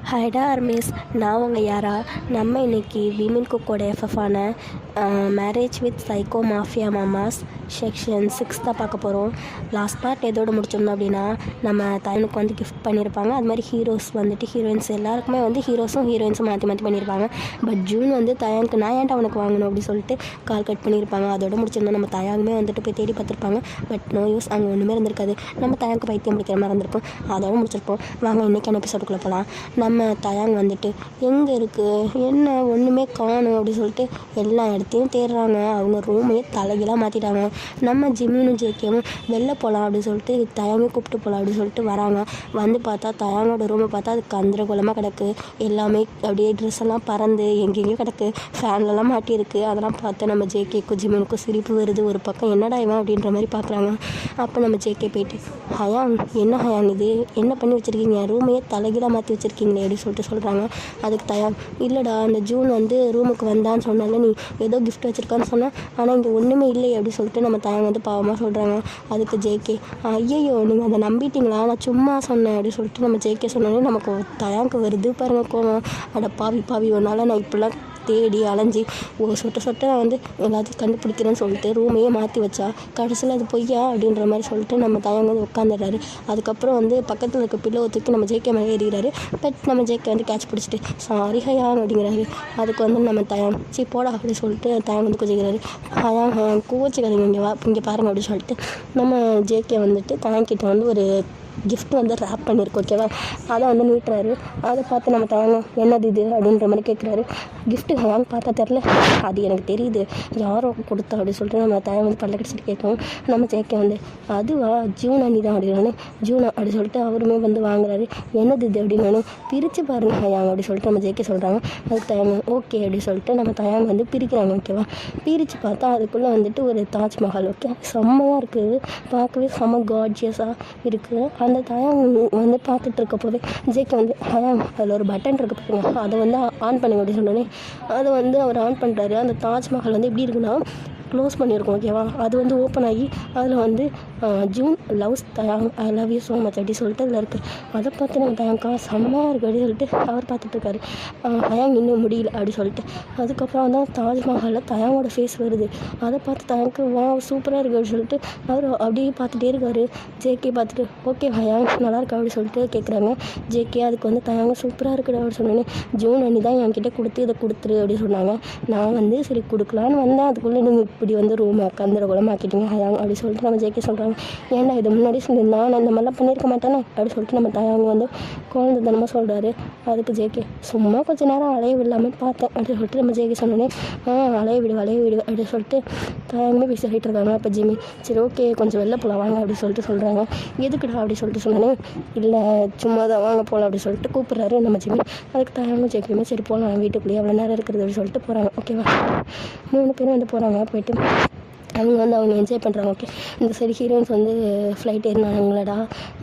ஹைடா armies, நான் உங்கள் யாரா. நம்ம இன்றைக்கி விமன் குக்கோட எஃப்எஃபான marriage with psycho mafia mamas section 6 தான் பார்க்க போகிறோம். லாஸ்ட் பார்ட் எதோடு முடிச்சிருந்தோம் அப்படின்னா, நம்ம தயனுக்கு வந்து கிஃப்ட் பண்ணியிருப்பாங்க. அது மாதிரி ஹீரோஸ் வந்துட்டு ஹீரோயின்ஸ் எல்லாருக்குமே வந்து ஹீரோஸும் ஹீரோயின்ஸும் மாற்றி மாற்றி பண்ணியிருப்பாங்க. பட் ஜூன் வந்து தயானுக்கு நான் ஏன்டா அவனுக்கு வாங்கணும் அப்படின்னு சொல்லிட்டு கால் கட் பண்ணியிருப்பாங்க. அதோடு முடிச்சிருந்தோம். நம்ம தயாங்குமே வந்துட்டு போய் தேடி பார்த்துருப்பாங்க. பட் நோ யூஸ், அங்கே ஒன்றுமே இருந்திருக்காது. நம்ம தயானுக்கு பைத்தியம் பிடிக்கிற மாதிரி இருந்திருப்போம். அதோடு முடிச்சிருப்போம். வாங்க இன்றைக்கான எபிசோடுக்குள்ளே போகலாம். நம்ம தயாங் வந்துட்டு எங்கே இருக்குது என்ன ஒன்றுமே காணும் அப்படின்னு சொல்லிட்டு எல்லா இடத்தையும் தேடுறாங்க. அவங்க ரூமையே தலைகீழாக மாற்றிட்டாங்க. நம்ம ஜிம்மினும் ஜேகேவும் வெளில போகலாம் அப்படின்னு சொல்லிட்டு தயாங்கை கூப்பிட்டு போகலாம் அப்படின்னு சொல்லிட்டு வராங்க. வந்து பார்த்தா தயாங்கோட ரூமை பார்த்தா அது கந்தரகோலமாக கிடக்கு. எல்லாமே அப்படியே ட்ரெஸ் எல்லாம் பறந்து எங்கெங்கேயும் கிடக்கு. ஃபேன்லலாம் மாட்டியிருக்கு. அதெல்லாம் பார்த்து நம்ம ஜேகேக்கும் ஜிம்மினுக்கும் சிரிப்பு வருது. ஒரு பக்கம் என்னடா இவன் அப்படின்ற மாதிரி பார்க்குறாங்க. அப்போ நம்ம ஜேகே போயிட்டு, ஹயாங் என்ன ஹயாங் இது என்ன பண்ணி வச்சுருக்கீங்க, ரூமையே தலைகீழாக மாற்றி வச்சுருக்கீங்களே அப்படின்னு சொல்லிட்டு சொல்கிறாங்க. அதுக்கு தயாங், இல்லைடா அந்த ஜூன் வந்து ரூமுக்கு வந்தான்னு சொன்னால நீ ஏதோ கிஃப்ட் வச்சுருக்கான்னு சொன்னேன், ஆனால் இங்கே ஒன்றுமே இல்லை அப்படின்னு சொல்லிட்டு நம்ம தயாங் வந்து பாவமாக சொல்கிறாங்க. அதுக்கு ஜேகே, ஐயையோ நீங்கள் அதை நம்பிட்டீங்களா, நான் சும்மா சொன்னேன் அப்படின்னு சொல்லிட்டு நம்ம ஜேகே சொன்னோன்னே நமக்கு தயாங்க்கு வருது பாருங்க கோவம். அட பாவி ஒன்றால் நான் இப்படிலாம் தேடி அலைஞ்சி ஒரு சொட்ட நான் வந்து எல்லாத்தையும் கண்டுபிடிக்கிறேன்னு சொல்லிட்டு ரூமையே மாற்றி வச்சா கடைசியில் அது பொய்யா அப்படின்ற மாதிரி சொல்லிட்டு நம்ம தயாங்க வந்து உட்காந்துடுறாரு. அதுக்கப்புறம் வந்து பக்கத்தில் இருக்க பில்லோவை தூக்கி நம்ம ஜேகே மேலே ஏறிடுறாரு. பட் நம்ம ஜேகே வந்து கேட்ச் பிடிச்சிட்டு சாரி ஹயாங் அப்படிங்கிறாரு. அதுக்கு வந்து நம்ம தயாங் போடா அப்படின்னு சொல்லிட்டு தயாங் வந்து கொஞ்சிக்கிறாரு. ஹயாங் கோச்சிக்காதீங்க இங்கே பாருங்கள் அப்படின்னு சொல்லிட்டு நம்ம ஜேகே வந்துட்டு தயாங்கிட்ட வந்து ஒரு கிஃப்ட் வந்து ரேப் பண்ணியிருக்கோம், ஓகேவா. அதை வந்து நீட்டுறாரு. அதை பார்த்து நம்ம தயாங்க என்னது இது அப்படின்ற மாதிரி கேட்குறாரு. கிஃப்ட்டு ஹயாங் பார்த்தா தெரில, அது எனக்கு தெரியுது யாரோ கொடுத்தா அப்படின்னு சொல்லிட்டு நம்ம தயாங்க வந்து பல்ல கடிச்சிட்டு கேட்கவும் நம்ம ஜேகே வந்து அதுவா ஜூனா நீ தான் அப்படின்னானே ஜூனா அப்படி சொல்லிட்டு அவருமே வந்து வாங்குறாரு. என்னது இது அப்படின்னானே பிரித்து பாருங்க ஹயாங் அப்படி சொல்லிட்டு நம்ம ஜேகே சொல்கிறாங்க. அதுக்கு தயாங்க ஓகே அப்படின்னு சொல்லிட்டு நம்ம தயாங்க வந்து பிரிக்கிறாங்க, ஓகேவா. பிரித்து பார்த்தா அதுக்குள்ளே வந்துட்டு ஒரு தாஜ்மஹால், ஓகே, செம்மையாக இருக்குது, பார்க்கவே செம்ம கார்ஜியஸாக இருக்குது. அந்த தயாங் வந்து பார்த்துட்டு இருக்கப்போவே ஜேகே வந்து ஹயாங் அதில் ஒரு பட்டன் இருக்கு பாருங்க, அதை வந்து ஆன் பண்ணுங்க அப்படின்னு சொன்னோன்னே அதை வந்து அவர் ஆன் பண்ணுறாரு. அந்த தாஜ்மஹால் வந்து எப்படி இருக்குன்னா க்ளோஸ் பண்ணியிருக்கோம், ஓகேவா. அது வந்து ஓப்பன் ஆகி அதில் வந்து ஜூன் லவ்ஸ் தயாங் I love you so much அப்படி சொல்லிட்டு அதில் இருக்குது. அதை பார்த்து நம்ம தயாங்கா செம்மையாக இருக்குது அப்படின்னு சொல்லிட்டு அவர் பார்த்துட்ருக்காரு. தயாங் இன்னும் முடியல அப்படி சொல்லிட்டு அதுக்கப்புறம் வந்து தாஜ்மஹாலில் தயாங்கோட ஃபேஸ் வருது. அதை பார்த்து தயாங்க்கு வா சூப்பராக இருக்குது அப்படின்னு சொல்லிட்டு அவர் அப்படியே பார்த்துட்டே இருக்காரு. ஜேகே பார்த்துட்டு ஓகே ஹயாங் நல்லா இருக்கா அப்படி சொல்லிட்டு கேட்குறாங்க. ஜேகே அதுக்கு வந்து தயாங்க சூப்பராக இருக்குது அப்படின்னு சொன்னோன்னே ஜூன் அண்ணி தான் என்கிட்ட கொடுத்து இதை கொடுத்துரு அப்படின்னு சொன்னாங்க. நான் வந்து சரி கொடுக்கலான்னு வந்தேன், அதுக்குள்ளே நீங்கள் இப்படி வந்து ரூமை கந்தரகோலமாக்கிட்டீங்க ஹயாங் அப்படி சொல்லிட்டு நம்ம ஜேகே சொல்கிறாங்க. ஏன்னா இது முன்னாடி சொல்லியிருந்தா நான் இந்த மாதிரிலாம் பண்ணியிருக்க மாட்டேனே அப்படி சொல்லிட்டு நம்ம தயாங்க வந்து குழந்தைத்தனமாக சொல்கிறாரு. அதுக்கு ஜேகே சும்மா கொஞ்சம் நேரம் அலைய விடலாமே பார்த்தேன் அப்படின்னு சொல்லிட்டு நம்ம ஜேகே சொன்னோன்னே அலைய விடு அப்படின்னு சொல்லிட்டு தயாங்கமே போய் சொல்லிட்டு இருக்காங்க. அப்போ ஜிம்மி சரி ஓகே கொஞ்சம் வெளில போகலாம் வாங்க அப்படி சொல்லிட்டு சொல்கிறாங்க. எதுக்குடா அப்படி சொல்லிட்டு சொன்னோன்னே இல்லை சும்மா தான் வாங்க போகலாம் அப்படி சொல்லிட்டு கூப்பிட்றாரு நம்ம ஜிம்மி. அதுக்கு தயாங்க ஜேகேமே சரி போகலாம் வீட்டுக்குள்ளேயே எவ்வளோ நேரம் இருக்கிறது அப்படி சொல்லிட்டு போகிறாங்க, ஓகேவா. 3 பேரும் வந்து போகிறாங்க. போயிட்டு அவங்க வந்து அவங்க என்ஜாய் பண்ணுறாங்க, ஓகே. இந்த சரி ஹீரோயின்ஸ் வந்து ஃப்ளைட் ஏறினாங்களடா,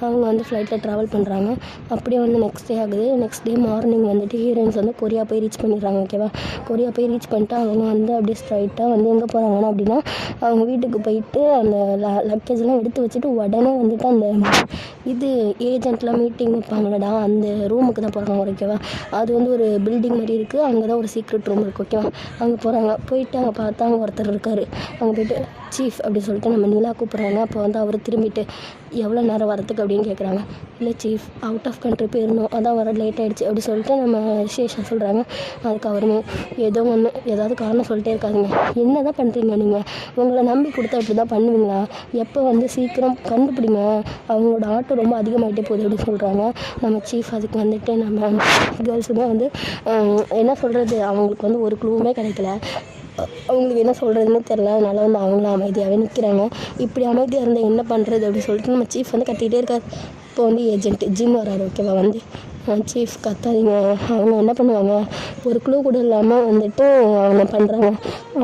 அவங்க வந்து ஃப்ளைட்டில் ட்ராவல் பண்ணுறாங்க. அப்படியே வந்து நெக்ஸ்ட் டே ஆகுது. நெக்ஸ்ட் டே மார்னிங் வந்துட்டு ஹீரோயின்ஸ் வந்து கொரியா போய் ரீச் பண்ணிடுறாங்க, ஓகேவா. கொரியா போய் ரீச் பண்ணிட்டு அவங்க வந்து அப்படியே ஸ்ட்ரைட்டாக வந்து எங்கே போகிறாங்கன்னா அப்படின்னா அவங்க வீட்டுக்கு போயிட்டு அந்த லக்கேஜ்லாம் எடுத்து வச்சுட்டு உடனே வந்துட்டு அந்த இது ஏஜென்ட்லாம் மீட்டிங் வைப்பாங்களடா அந்த ரூமுக்கு தான் போகிறாங்க, ஓகேவா. அது வந்து ஒரு பில்டிங் மாதிரி இருக்குது, அங்கே தான் ஒரு சீக்ரெட் ரூம் இருக்குது, ஓகேவா. அங்கே போகிறாங்க. போயிட்டு அங்கே பார்த்தா அங்கே ஒருத்தர் இருக்கார். அங்கே போய்ட்டு சீஃப் அப்படி சொல்லிட்டு நம்ம நிலா கூப்பிட்றாங்க. அப்போ வந்து அவர் திரும்பிட்டு எவ்வளோ நேரம் வரத்துக்கு அப்படின்னு கேட்குறாங்க. இல்லை சீஃப் அவுட் ஆஃப் கண்ட்ரி போயிருந்தோம், அதான் வர லேட் ஆகிடுச்சு அப்படி சொல்லிட்டு நம்ம சேஷா சொல்கிறாங்க. அதுக்கு அவருமே ஏதாவது காரணம் சொல்லிட்டே இருக்காதுங்க, என்ன தான் பண்ணுறீங்க நீங்கள், உங்களை நம்பி கொடுத்தா இப்படி தான் பண்ணுவீங்களா, எப்போ வந்து சீக்கிரம் கண்டுபிடிங்க, அவங்களோட ஆட்டோ ரொம்ப அதிகமாகிட்டே போகுது அப்படின்னு சொல்கிறாங்க நம்ம சீஃப். அதுக்கு வந்துட்டு நம்ம கேர்ள்ஸுமே வந்து என்ன சொல்கிறது, அவங்களுக்கு வந்து ஒரு க்ளூவுமே கிடைக்கல, அவங்களுக்கு என்ன சொல்கிறதுன்னு தெரில. அதனால் வந்து அவங்களும் அமைதியாகவே நிற்கிறாங்க. இப்படி அமைதியாக இருந்தால் என்ன பண்ணுறது அப்படின்னு சொல்லிட்டு நம்ம சீஃப் வந்து கத்திக்கிட்டே இருக்கார். இப்போ வந்து ஏஜென்ட் ஜிம் வராரு, ஓகேவா. வந்து சீஃப் கத்தாதீங்க, அவங்க என்ன பண்ணுவாங்க, ஒரு க்ளூ கூட இல்லாமல் வந்துட்டு அவங்க பண்ணுறாங்க.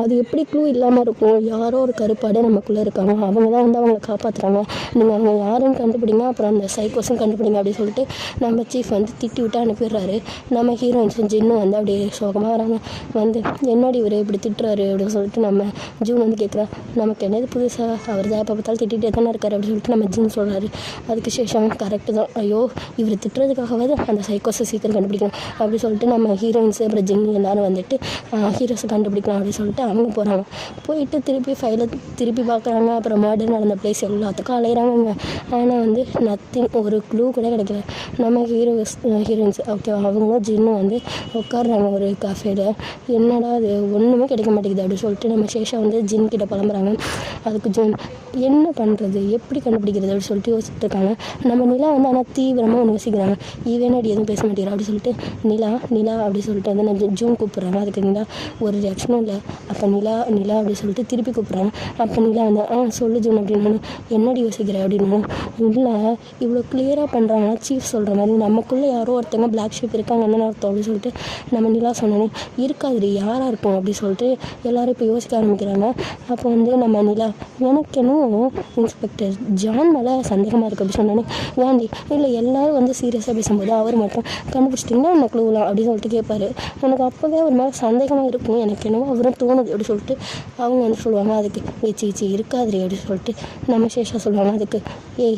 அது எப்படி க்ளூ இல்லாமல் இருக்கும், யாரோ ஒரு கருப்பாடு நமக்குள்ளே இருக்காங்க, அவங்க தான் வந்து அவங்கள காப்பாற்றுறாங்க, நீங்கள் அவங்க யாருன்னு கண்டுபிடிங்க, அப்புறம் அந்த சைக்கோஸும் கண்டுபிடிங்க அப்படின்னு சொல்லிட்டு நம்ம சீஃப் வந்து திட்டி விட்டு அனுப்பிடுறாரு. நம்ம ஹீரோயின்ஸும் ஜின்னும் வந்து அப்படியே சோகமாக வராங்க. வந்து என்னடி இவர் இப்படி திட்டுறாரு அப்படின்னு சொல்லிட்டு நம்ம ஜூன் வந்து கேட்குறா. நமக்கு என்னது புதுசாக, அவர் தான் எப்போ பார்த்தாலும் திட்டிகிட்டே தானே இருக்காரு அப்படின்னு சொல்லிட்டு நம்ம ஜின் சொல்கிறாரு. அதுக்கு சேஷம் கரெக்டு தான், ஐயோ இவர் திட்டுறதுக்காகவாது அந்த சைக்கோஸை சீக்கிரம் கண்டுபிடிக்கணும் அப்படி சொல்லிட்டு நம்ம ஹீரோயின்ஸு அப்புறம் ஜின்னு எல்லோரும் வந்துட்டு ஹீரோஸை கண்டுபிடிக்கணும் அப்படின்னு சொல்லிட்டு அவங்க போகிறாங்க. போயிட்டு திருப்பி ஃபைலை திருப்பி பார்க்குறாங்க. அப்புறம் மர்டர் நடந்த பிளேஸ் எல்லாத்துக்கும் அலையிறாங்க. ஆனால் வந்து நத்திங், ஒரு க்ளூ கூட கிடைக்கல. நம்ம ஹீரோயின்ஸ் ஓகே அவங்களும் ஜின்னும் வந்து உட்காடுறாங்க ஒரு கஃபேல. என்னடா அது ஒன்றுமே கிடைக்க மாட்டேங்குது அப்படின்னு சொல்லிட்டு நம்ம சேஷா வந்து ஜின் கிட்ட புலம்புறாங்க. அதுக்கு ஜின் என்ன பண்ணுறது எப்படி கண்டுபிடிக்கிறது அப்படின்னு சொல்லிட்டு யோசிச்சுட்டு இருக்காங்க. நம்ம நிலா வந்து ஆனால் தீவிரமாக ஒன்று யோசிக்கிறாங்க. ஈவேனாடி எதுவும் பேச மாட்டேங்கிறா அப்படின்னு சொல்லிட்டு நிலா அப்படி சொல்லிட்டு வந்து நம்ம ஜூன் கூப்பிட்றாங்க. அதுக்கு நிலா ஒரு ரியாக்ஷனும் இல்லை. அப்போ நிலா அப்படின்னு சொல்லிட்டு திருப்பி கூப்பிட்றாங்க. அப்போ நிலா வந்து சொல்லு ஜூன் அப்படின்னு என்னடி யோசிக்கிற அப்படின்னு. இல்லை இவ்வளோ கிளியராக பண்ணுறாங்கன்னா சீஃப் சொல்கிற மாதிரி நமக்குள்ளே யாரோ ஒருத்தவங்க பிளாக் ஷீப் இருக்காங்கன்னு அர்த்தம் அப்படின்னு சொல்லிட்டு நம்ம நிலா சொன்னோன்னே இருக்காதுடி யாராக இருக்கும் அப்படி சொல்லிட்டு எல்லோரும் இப்போ யோசிக்க ஆரம்பிக்கிறாங்க. அப்போ வந்து நம்ம நிலா எனக்கு என்னவோ இன்ஸ்பெக்டர் ஜான் மேலே சந்தேகமாக இருக்குது அப்படி சொன்னோன்னே ஏன்டி இல்லை எல்லோரும் வந்து சீரியஸாக பேசும்போது அவர் மட்டும் கண்டுபிடிச்சிட்டிங்கன்னா என்ன க்ளூலாம் அப்படின்னு சொல்லிட்டு கேட்பாரு. எனக்கு அப்போவே ஒரு மாதிரி சந்தேகமாக இருக்கும். எனக்கு என்னவோ அவரும் தோணுது அப்படி சொல்லிட்டு அவங்க வந்து சொல்லுவாங்க. அதுக்கு சீச்சி இருக்காதுரி அப்படின்னு சொல்லிட்டு நம்ம சேஷா சொல்லுவாங்க. அதுக்கு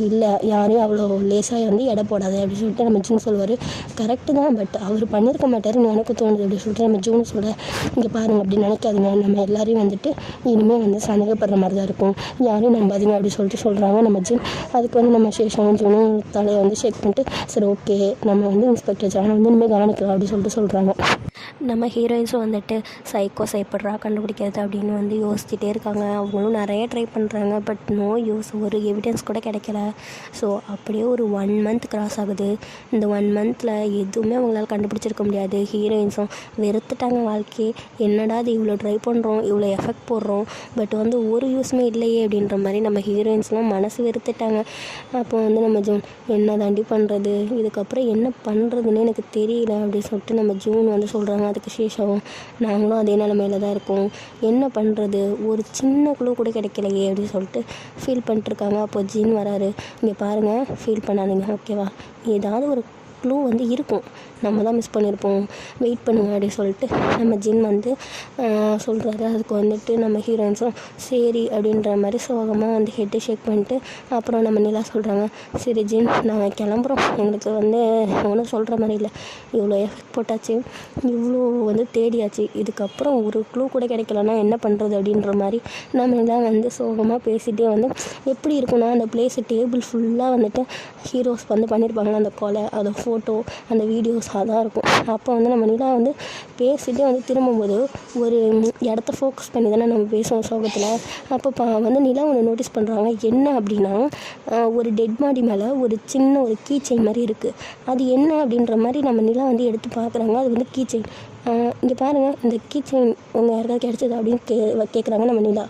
இல்லை யாரையும் அவ்வளோ லேசாக வந்து எடை போடாது அப்படின்னு சொல்லிட்டு நம்ம ஜூன் சொல்லுவார். கரெக்டு தான், பட் அவர் பண்ணியிருக்க மாட்டாருன்னு எனக்கு தோணுது அப்படின்னு சொல்லிட்டு நம்ம ஜூன் சொல்ல இங்கே பாருங்கள் அப்படி நினைக்காதீங்க, நம்ம எல்லாரையும் வந்துட்டு இனிமேல் வந்து சந்தேகப்படுற மாதிரி தான் இருக்கும், யாரையும் நம்பாதீங்க அப்படி சொல்லிட்டு சொல்கிறாங்க நம்ம ஜூன். அதுக்கு வந்து நம்ம சேஷாவும் ஜூனும் தலையை வந்து ஷேக் பண்ணிட்டு சரி ஓகே நம்ம வந்து இன்ஸ்பெக்டர் ஜானை வந்து இனிமேல் கவனிக்கலாம் அப்படின்னு சொல்லிட்டு சொல்கிறாங்க. நம்ம ஹீரோயின்ஸும் வந்துட்டு சைக்கோஸ் எப்பட்றா கண்டுபிடிக்கிறது அப்படின்னு வந்து யோசிச்சுட்டே இருக்காங்க. அவங்களும் நிறைய ட்ரை பண்ணுறாங்க. பட் நோ யூஸ், ஒரு எவிடன்ஸ் கூட கிடைக்கல. ஸோ அப்படியே ஒரு 1 month கிராஸ் ஆகுது. இந்த 1 monthல எதுவுமே அவங்களால கண்டுபிடிச்சிருக்க முடியாது. ஹீரோயின்ஸும் வெறுத்துட்டாங்க வாழ்க்கையே. என்னடா அது இவ்வளோ ட்ரை பண்ணுறோம், இவ்வளோ எஃபெக்ட் போடுறோம், பட் வந்து ஒரு யூஸுமே இல்லையே அப்படின்ற மாதிரி நம்ம ஹீரோயின்ஸ்லாம் மனசு வெறுத்துட்டாங்க. அப்போ வந்து நம்ம ஜூன் என்ன தாண்டி பண்ணுறது, இதுக்கப்புறம் என்ன பண்ணுறதுன்னு எனக்கு தெரியல அப்படின்னு சொல்லிட்டு நம்ம ஜூன் வந்து சொல்கிறாங்க. அதுக்கு சேஷாவும் நாங்களும் அதே நிலமையில தான் இருக்கோம், என்ன பண்ணுறது, ஒரு சின்ன குழு கூட கிடைக்கலையே அப்படின்னு சொல்லிட்டு ஃபீல் பண்ணிட்டுருக்காங்க. அப்போ ஜீன் வராரு. இங்கே பாருங்கள் ஃபீல் பண்ணாதீங்க ஓகேவா, ஏதாவது ஒரு க்ளூ வந்து இருக்கும், நம்ம தான் மிஸ் பண்ணியிருப்போம், வெயிட் பண்ணுங்க அப்படின்னு சொல்லிட்டு நம்ம ஜின் வந்து சொல்கிறாரு. அதுக்கு வந்துட்டு நம்ம ஹீரோயின்ஸும் சரி அப்படின்ற மாதிரி சோகமாக வந்து ஹெட்டு ஷேக் பண்ணிட்டு அப்புறம் நம்ம நிலா சொல்கிறாங்க சரி ஜின் நாங்கள் கிளம்புறோம், எங்களுக்கு வந்து ஒன்றும் சொல்கிற மாதிரி இல்லை, இவ்வளோ எஃபெக்ட் போட்டாச்சு, இவ்வளோ வந்து தேடியாச்சு, இதுக்கப்புறம் ஒரு க்ளூ கூட கிடைக்கலன்னா என்ன பண்ணுறது அப்படின்ற மாதிரி நம்ம நிலா வந்து சோகமாக பேசிகிட்டே வந்து எப்படி இருக்குன்னா அந்த பிளேஸு டேபிள் ஃபுல்லாக வந்துட்டு ஹீரோஸ் வந்து பண்ணியிருப்பாங்களா அந்த கொலை, அதை ஃபோட்டோ, அந்த வீடியோஸ் அதான் இருக்கும். அப்போ வந்து நம்ம நிலா வந்து பேசிகிட்டே வந்து திரும்பும்போது ஒரு இடத்த ஃபோக்கஸ் பண்ணி தானே நம்ம பேசுவோம் சோகத்தில். அப்போ வந்து நிலா ஒன்று நோட்டீஸ் பண்ணுறாங்க. என்ன அப்படின்னா ஒரு டெட் பாடி மேலே ஒரு சின்ன ஒரு கீ செயின் மாதிரி இருக்குது. அது என்ன அப்படின்ற மாதிரி நம்ம நிலா வந்து எடுத்து பார்க்குறாங்க. அது வந்து கீ செயின். இங்கே பாருங்கள் இந்த கீ செயின் உங்கள் யாருக்காவது கிடச்சது அப்படின்னு கேட்குறாங்க நம்ம நிலா.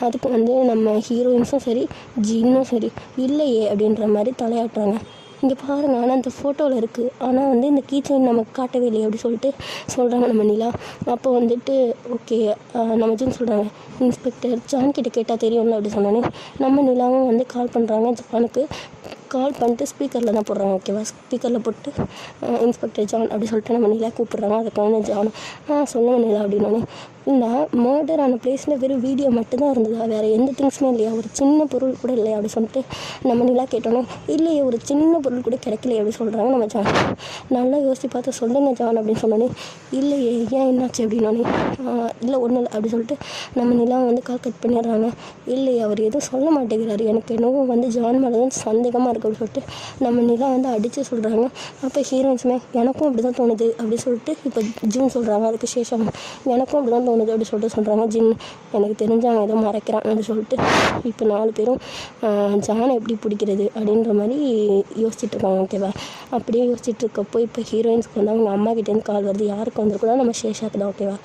அதுக்கு வந்து நம்ம ஹீரோயின்ஸும் சரி ஜின்னும் சரி இல்லையே அப்படின்ற மாதிரி தலையாட்டுறாங்க. இங்கே பாருங்கள் ஆனால் அந்த ஃபோட்டோவில் இருக்குது, ஆனால் வந்து இந்த கீ செயின் நமக்கு காட்டவே இல்லையே அப்படி சொல்லிட்டு சொல்கிறாங்க நம்ம நிலா. அப்போ வந்துட்டு ஓகே நம்ம ஜூன் சொல்கிறாங்க இன்ஸ்பெக்டர் ஜான் கிட்ட கேட்டால் தெரியும்ல அப்படி சொன்னோன்னே நம்ம நிலாவும் வந்து கால் பண்ணுறாங்க. ஜானுக்கு கால் பண்ணிட்டு ஸ்பீக்கரில் தான் போடுறாங்க ஓகேவா. ஸ்பீக்கரில் போட்டு இன்ஸ்பெக்டர் ஜான் அப்படி சொல்லிட்டு நம்ம நிலா கூப்பிட்றாங்க. அதுக்கு வந்து ஜான் சொல்லுங்கள் நிலா அப்படின்னோடனே இந்த மர்டர் ஆன பிளேஸில் வெறும் வீடியோ மட்டும்தான் இருந்ததா, வேறு எந்த திங்ஸுமே இல்லையா, ஒரு சின்ன பொருள் கூட இல்லையா அப்படி சொல்லிட்டு நம்ம நிலா கேட்டோன்னே இல்லையே ஒரு சின்ன பொருள் கூட கிடைக்கலையே அப்படி சொல்கிறாங்க நம்ம ஜான். நல்லா யோசித்து பார்த்து சொல்லுங்க ஜான் அப்படின்னு சொன்னோன்னே இல்லையே ஏன் என்னாச்சு அப்படின்னோடனே இல்லை ஒன்றும் இல்லை அப்படி சொல்லிட்டு நம்ம நிலா வந்து கால் கட் பண்ணிடுறாங்க. இல்லையே அவர் எதுவும் சொல்ல மாட்டேங்கிறாரு, எனக்கு என்னவோ வந்து ஜான் மேலே தான் சந்தேகமாக இருக்குது அப்படின்னு சொல்லிட்டு நம்ம நிலா வந்து அடித்து சொல்கிறாங்க. அப்போ ஹீரோயின்ஸுமே எனக்கும் அப்படி தான் தோணுது அப்படி சொல்லிட்டு இப்போ ஜூன் சொல்கிறாங்க. அதுக்கு சேஷம் எனக்கும் அப்படி தான் தோணுது அப்படி சொல்லிட்டு சொல்கிறாங்க. ஜின் எனக்கு தெரிஞ்சாங்க ஏதோ மறைக்கிறான் அப்படின்னு சொல்லிட்டு இப்போ 4 பேரும் ஜானை எப்படி பிடிக்கிறது அப்படின்ற மாதிரி யோசிச்சுட்டு இருக்காங்க ஓகேவா. அப்படியே யோசிச்சுட்டு இருக்கப்போ இப்போ ஹீரோயின்ஸ்க்கு வந்து அவங்க அம்மா கிட்டேருந்து கால் வருது. யாருக்கு வந்துருக்கூடாது நம்ம சேஷாக்கு தான் ஓகேவா.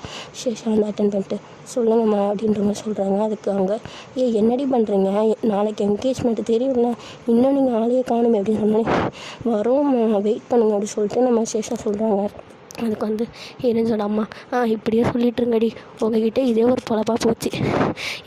சேஷா வந்து அட்டன் பண்ணிட்டு சொல்லுங்கம்மா அப்படின்ற மாதிரி சொல்கிறாங்க. அதுக்கு அவங்க என்னடி பண்ணுறீங்க, நாளைக்கு என்கேஜ்மெண்ட்டு தெரியும்ல, இன்னும் நீங்கள் ஆளையே காணுமே அப்படின்னு சொன்னோன்னே வரோம் வெயிட் பண்ணுங்க அப்படி சொல்லிட்டு நம்ம சேஷா சொல்கிறாங்க. அதுக்கு வந்து ஹீரோயின்ஸோட அம்மா இப்படியே சொல்லிட்டுருங்கடி, உங்ககிட்ட இதே ஒரு பொழப்பாக போச்சு,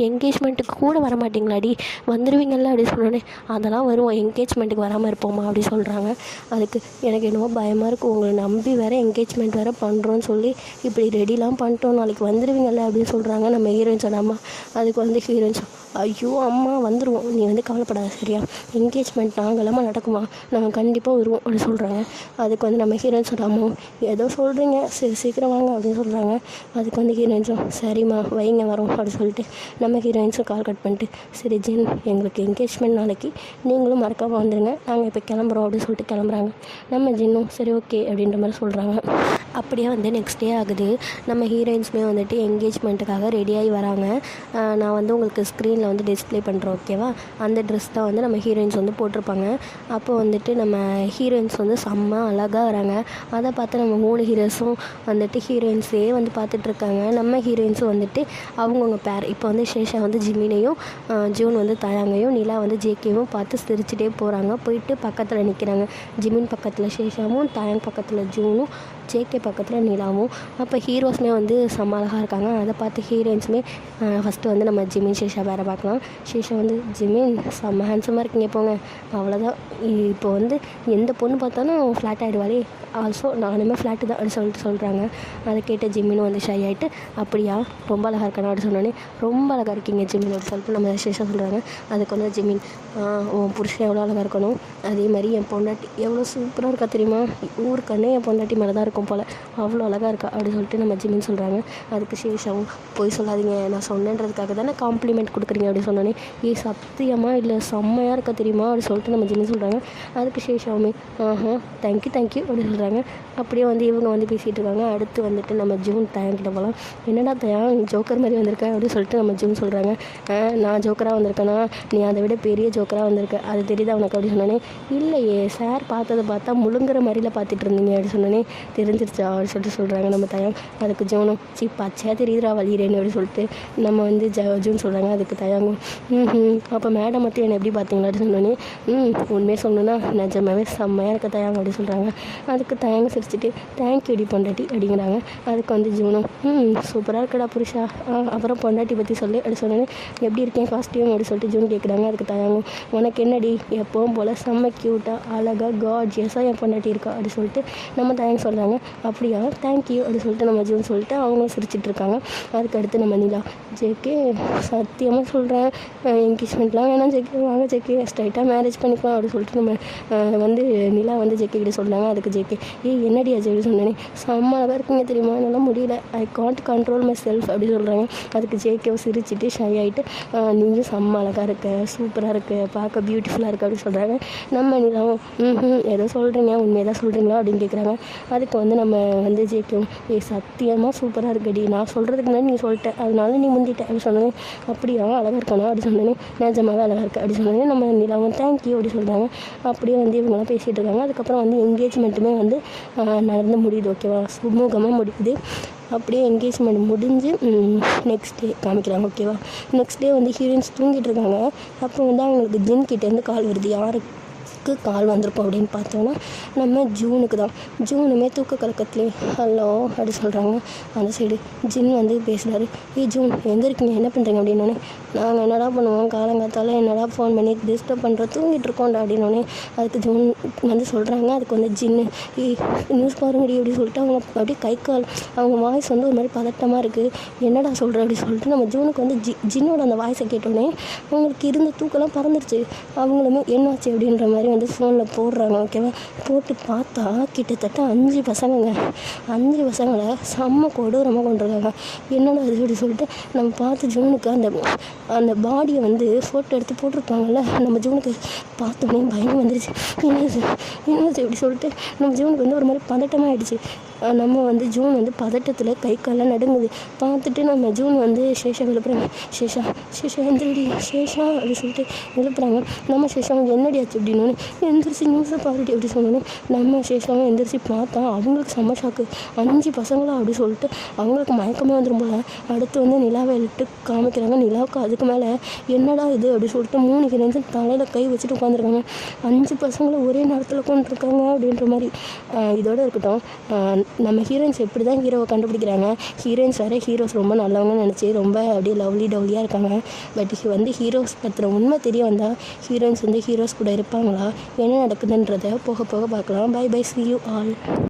என்கேஜ்மெண்ட்டுக்கு கூட வர மாட்டிங்களாடி, வந்துடுவீங்கள்ல அப்படி சொன்னோன்னே அதெல்லாம் வருவோம், என்கேஜ்மெண்ட்டுக்கு வராமல் இருப்போமா அப்படி சொல்கிறாங்க. அதுக்கு எனக்கு என்னவோ பயமாக இருக்குது, உங்களை நம்பி வேறு என்கேஜ்மெண்ட் வேறு பண்ணுறோன்னு சொல்லி இப்படி ரெடிலாம் பண்ணிட்டோம், நாளைக்கு வந்துடுவீங்கள்ல அப்படின்னு சொல்கிறாங்க நம்ம ஹீரோயின்ஸோட அம்மா. அதுக்கு வந்து ஹீரோயின்ஸ் ஐயோ அம்மா வந்துடுவோம், நீ வந்து கவலைப்படாத சரியா, என்கேஜ்மெண்ட் நாங்களாமா நடக்குமா, நாங்கள் கண்டிப்பாக வருவோம் அப்படின்னு சொல்கிறாங்க. அதுக்கு வந்து நம்ம ஹீரோயின் சொல்கிறாமோ ஏதோ சொல்கிறீங்க, சரி சீக்கிரம் வாங்க அப்படின்னு சொல்கிறாங்க. அதுக்கு வந்து ஹீரோயின்ஸும் சரிம்மா வைங்க வரோம் அப்படின்னு சொல்லிட்டு நம்ம ஹீரோயின்ஸும் கால் கட் பண்ணிட்டு சரி ஜின் எங்களுக்கு என்கேஜ்மெண்ட் நாளைக்கு, நீங்களும் மறக்காமல் வந்துடுங்க, நாங்கள் இப்போ கிளம்புறோம் அப்படின்னு சொல்லிட்டு கிளம்புறாங்க. நம்ம ஜின்னும் சரி ஓகே அப்படின்ற மாதிரி சொல்கிறாங்க. அப்படியே வந்து நெக்ஸ்ட் டே ஆகுது. நம்ம ஹீரோயின்ஸுமே வந்துட்டு என்கேஜ்மெண்ட்டுக்காக ரெடியாகி வராங்க. நான் வந்து உங்களுக்கு ஸ்க்ரீனில் வந்து டிஸ்ப்ளே பண்ணுறேன் ஓகேவா. அந்த ட்ரெஸ் தான் வந்து நம்ம ஹீரோயின்ஸ் வந்து போட்டிருப்பாங்க. அப்போ வந்துட்டு நம்ம ஹீரோயின்ஸ் வந்து செம்ம அழகாக வராங்க. அதை பார்த்து நம்ம 3 ஹீரோஸும் வந்துட்டு ஹீரோயின்ஸே வந்து பார்த்துட்ருக்காங்க. நம்ம ஹீரோயின்ஸும் வந்துட்டு அவங்கவுங்க பேர் இப்போ வந்து சேஷா வந்து ஜிமினையும், ஜூன் வந்து தயாங்கையும், நிலா வந்து ஜேகேவும் பார்த்து சிரிச்சுட்டே போகிறாங்க. போயிட்டு பக்கத்தில் நிற்கிறாங்க. ஜிமின் பக்கத்தில் சேஷாவும், தயாங் பக்கத்தில் ஜூனும், ஜேகே பக்கத்தில் நிலாவும். அப்போ ஹீரோஸுமே வந்து செம்ம அழகாக இருக்காங்க. அதை பார்த்து ஹீரோயின்ஸுமே ஃபஸ்ட்டு வந்து நம்ம ஜிமின் சேஷா வேறு பார்க்கலாம். சேஷா வந்து ஜிமின் செம்ம ஹேண்ட்ஸமாக இருக்கீங்க போங்க, அவ்வளோதான், இப்போ வந்து எந்த பொண்ணு பார்த்தாலும் ஃப்ளாட் ஆகிடுவாளே, ஆல்சோ நானுமே ஃப்ளாட்டு தான் அப்படின்னு சொல்லிட்டு சொல்கிறாங்க. அதை கேட்ட ஜிம்மினும் வந்து ஷை ஆகிட்டு அப்படியா ரொம்ப அழகாக இருக்கானு அப்படின்னு சொன்னோன்னே ரொம்ப அழகாக இருக்கீங்க ஜிம்மின் அப்படின்னு சொல்லிட்டு நம்ம சேஷா சொல்கிறாங்க. அதுக்கு வந்து ஜிம்மின் உன் புருஷன் எவ்வளோ அழகாக இருக்கணும், அதே மாதிரி என் பொண்டாட்டி எவ்வளோ சூப்பராக இருக்கா தெரியுமா, ஊருக்கண்ணே என் பொண்டாட்டி மேலே தான் இருக்கும் போல், அவ்வளோ அழகாக இருக்கா அப்படின்னு சொல்லிட்டு நம்ம ஜிம்மின் சொல்கிறாங்க. அதுக்கு சேஷாவும் போய் சொல்லாதீங்க, நான் சொன்னேன்றதுக்காக தானே காம்ப்ளிமெண்ட் கொடுக்குறீங்க அப்படின்னு சொன்னோன்னே சத்தியமாக இல்லை செம்மையாக இருக்கா தெரியுமா அப்படின்னு சொல்லிட்டு நம்ம ஜிம்மின் சொல்கிறாங்க. அதுக்கு சேஷாவுமே தேங்க்யூ அப்படின்னு சொல்கிறாங்க. அப்படியே வந்து இவங்க வந்து பேசிகிட்டு இருக்காங்க. அடுத்து வந்துட்டு நம்ம ஜூன் தயாங்கிட்ட போகலாம். என்னடா தயாங் ஜோக்கர் மாதிரி வந்திருக்கேன் அப்படின்னு சொல்லிட்டு நம்ம ஜூன் சொல்கிறாங்க. நான் ஜோக்கராக வந்திருக்கேன்னா நீ அதை விட பெரிய ஜோக்கராக வந்திருக்க, அது தெரியுதா உனக்கு அப்படின்னு சொன்னோன்னே இல்லையே சார் பார்த்ததை பார்த்தா முழுங்குற மாதிரில பார்த்துட்டு இருந்தீங்க அப்படின்னு சொன்னோன்னே தெரிஞ்சிருச்சா அப்படின்னு சொல்லிட்டு சொல்கிறாங்க நம்ம தயாங். அதுக்கு ஜூனும் பச்சையாக தெரியுதுரா வலிகிறேன்னு அப்படின்னு சொல்லிட்டு நம்ம வந்து ஜூன் சொல்கிறாங்க. அதுக்கு தயாங்கும் அப்போ மேடம் மட்டும் என்னை எப்படி பார்த்தீங்களா அப்படின்னு சொன்னோன்னே உண்மையாக சொல்லணுன்னா நிஜமாவே செம்மையாக இருக்க தயாங்க அப்படின்னு சொல்கிறாங்க. அதுக்கு தயாங்க சிரிச்சுட்டு தேங்க்யூடி பொண்டாட்டி அப்படிங்கிறாங்க. அதுக்கு வந்து ஜூனும் சூப்பராக இருக்கடா புருஷா, அப்புறம் பொண்டாட்டி பற்றி சொல்லு அப்படி சொன்னோன்னே எப்படி இருக்கேன் காஸ்டியூம் அப்படி சொல்லிட்டு ஜூன் கேட்குறாங்க. அதுக்கு தயாங்கும் உனக்கு என்னடி எப்பவும் போல் செம்ம க்யூட்டாக அழகாக கார்ஜியஸாக என் பொண்டாட்டி இருக்கா அப்படி சொல்லிட்டு நம்ம தயாங்க சொல்கிறாங்க. அப்படியா தேங்க்யூ அப்படி சொல்லிட்டு நம்ம ஜூன் சொல்லிட்டு அவங்களும் சிரிச்சிட்டு இருக்காங்க. அதுக்கு அடுத்து நம்ம நிலா ஜேகே சத்தியமாக சொல்கிறேன் என்கேஜ்மெண்ட்லாம் வேணாம் ஜேகே, வாங்க ஜேகே ஸ்ட்ரைட்டாக மேரேஜ் பண்ணிக்கலாம் அப்படி சொல்லிட்டு நம்ம வந்து நிலா வந்து ஜேகே கிட்ட சொல்கிறாங்க. அதுக்கு ஜேகே என்னடி அஜய் அப்படி சொன்னேனே செம்ம அழகாக இருக்கீங்க தெரியுமா, என்னால் முடியல, I can't control my self அப்படி சொல்கிறாங்க. அதுக்கு ஜேகேவை சிரிச்சுட்டு ஷை ஆகிட்டு நீயும் செம்ம அழகாக இருக்க, சூப்பராக இருக்குது, பார்க்க பியூட்டிஃபுல்லாக இருக்குது அப்படின்னு சொல்கிறாங்க. நம்ம நிலாவும் ஏதோ சொல்கிறீங்க உண்மையாக தான் சொல்கிறீங்களா அப்படின்னு கேட்குறாங்க. அதுக்கு வந்து நம்ம வந்து ஜேகேவும் சத்தியமாக சூப்பராக இருக்குடி, நான் சொல்கிறதுக்கு முன்னாடி நீ சொல்லிட்ட அதனால நீ முந்திட்ட அப்படி சொன்னேன். அப்படியா அழகாக இருக்கானா அப்படி சொன்னேனே நிஜமாவே அழகாக இருக்குது அப்படி சொன்னோன்னே நம்ம நிலாவும் தேங்க்யூ அப்படி சொல்கிறாங்க. அப்படியே வந்து இவங்களாம் பேசிகிட்டு இருக்காங்க. அதுக்கப்புறம் வந்து என்கேஜ்மெண்ட்டுமே வந்து நடந்து முடியுது ஓகேவா, சுமூகமாக முடியுது. அப்படியே என்கேஜ்மெண்ட் முடிஞ்சு நெக்ஸ்ட் டே காமிக்கிறாங்க ஓகேவா. நெக்ஸ்ட் டே வந்து ஹீரோயின்ஸ் தூங்கிட்டு இருக்காங்க. அப்போ வந்து அவங்களுக்கு ஜின் கிட்டேருந்து கால் வருது. யாருக்கு கால் வந்திருப்போம் அப்படின்னு பார்த்தோன்னா நம்ம ஜூனுக்கு தான். ஜூனுமே தூக்க கலக்கத்துலேயே ஹலோ அப்படி சொல்கிறாங்க. அந்த சைடு ஜின் வந்து பேசுகிறாரு. ஜூன் எங்கே இருக்கீங்க, என்ன பண்ணுறீங்க அப்படின்னோடனே நாங்கள் என்னடா பண்ணுவோம் காலங்காத்தால் என்னடா ஃபோன் பண்ணி டிஸ்டர்ப் பண்ணுறோம், தூங்கிட்டு இருக்கோம்டா அப்படின்னோடனே அதுக்கு ஜூன் வந்து சொல்கிறாங்க. அதுக்கு வந்து ஜின்னு நியூஸ் பாருங்கடி அப்படின்னு சொல்லிட்டு அவங்க அப்படியே கை கால் அவங்க வாய்ஸ் வந்து ஒரு மாதிரி பதட்டமாக இருக்குது. என்னடா சொல்கிற அப்படின்னு சொல்லிட்டு நம்ம ஜூனுக்கு வந்து ஜின்னோட அந்த வாய்ஸை கேட்டோடனே அவங்களுக்கு இருந்த தூக்கெல்லாம் பறந்துருச்சு. அவங்களுமே என்னாச்சு அப்படின்ற மாதிரி வந்து ஃபோனில் போடுறாங்க ஓகேவா. போட்டு பார்த்தா கிட்டத்தட்ட 5 பசங்களை செம்ம கொடூரமாக கொண்டிருக்காங்க. என்னடா அது அப்படி சொல்லிட்டு நம்ம பார்த்து ஜூனுக்கு அந்த பாடியை வந்து ஃபோட்டோ எடுத்து போட்டிருப்பாங்கல்ல, நம்ம ஜூனுக்கு பார்த்தோன்னே பயம் வந்துருச்சு. என்னது இப்படி சொல்லிட்டு நம்ம ஜூனுக்கு வந்து ஒரு மாதிரி பதட்டமாக ஆகிடுச்சு. நம்ம வந்து ஜூன் வந்து பதட்டத்தில் கை காலெலாம் நடுங்குது. பார்த்துட்டு நம்ம ஜூன் வந்து சேஷா எழுப்புறாங்க. சேஷா எந்திரடி சேஷா அப்படி சொல்லிட்டு எழுப்புறாங்க. நம்ம சேஷாவும் என்னடி ஆச்சு அப்படின்னோடனே எந்திரிச்சு நியூஸை பாருடி அப்படி சொன்னோன்னே நம்ம சேஷாவும் எந்திரிச்சு பார்த்தா அவங்களுக்கு செம்ம ஷாக்கு. 5 பசங்களா அப்படி சொல்லிட்டு அவங்களுக்கு மயக்கமே வந்துடும் போல். அடுத்து வந்து நிலாவை எழுட்டு காமிக்கிறாங்க. நிலாவுக்கு அதுக்கு மேலே என்னடா இது அப்படி சொல்லிட்டு 3 ஹீரோயின்ஸும் தலையில் கை வச்சுட்டு உட்காந்துருக்காங்க. 5 பசங்களை ஒரே நேரத்தில் உட்காந்துருக்காங்க அப்படின்ற மாதிரி. இதோடு இருக்கட்டும், நம்ம ஹீரோயின்ஸ் எப்படி தான் ஹீரோவை கண்டுபிடிக்கிறாங்க. ஹீரோயின்ஸ் வேறு ஹீரோஸ் ரொம்ப நல்லவங்கன்னு நினச்சி ரொம்ப அப்படியே டவுலியாக இருக்காங்க. பட் வந்து ஹீரோஸ் பற்றின உண்மை தெரிய வந்தால் ஹீரோயின்ஸ் வந்து ஹீரோஸ் கூட இருப்பாங்களா, என்ன நடக்குதுன்றதை போக போக பார்க்கலாம். Bye see you all.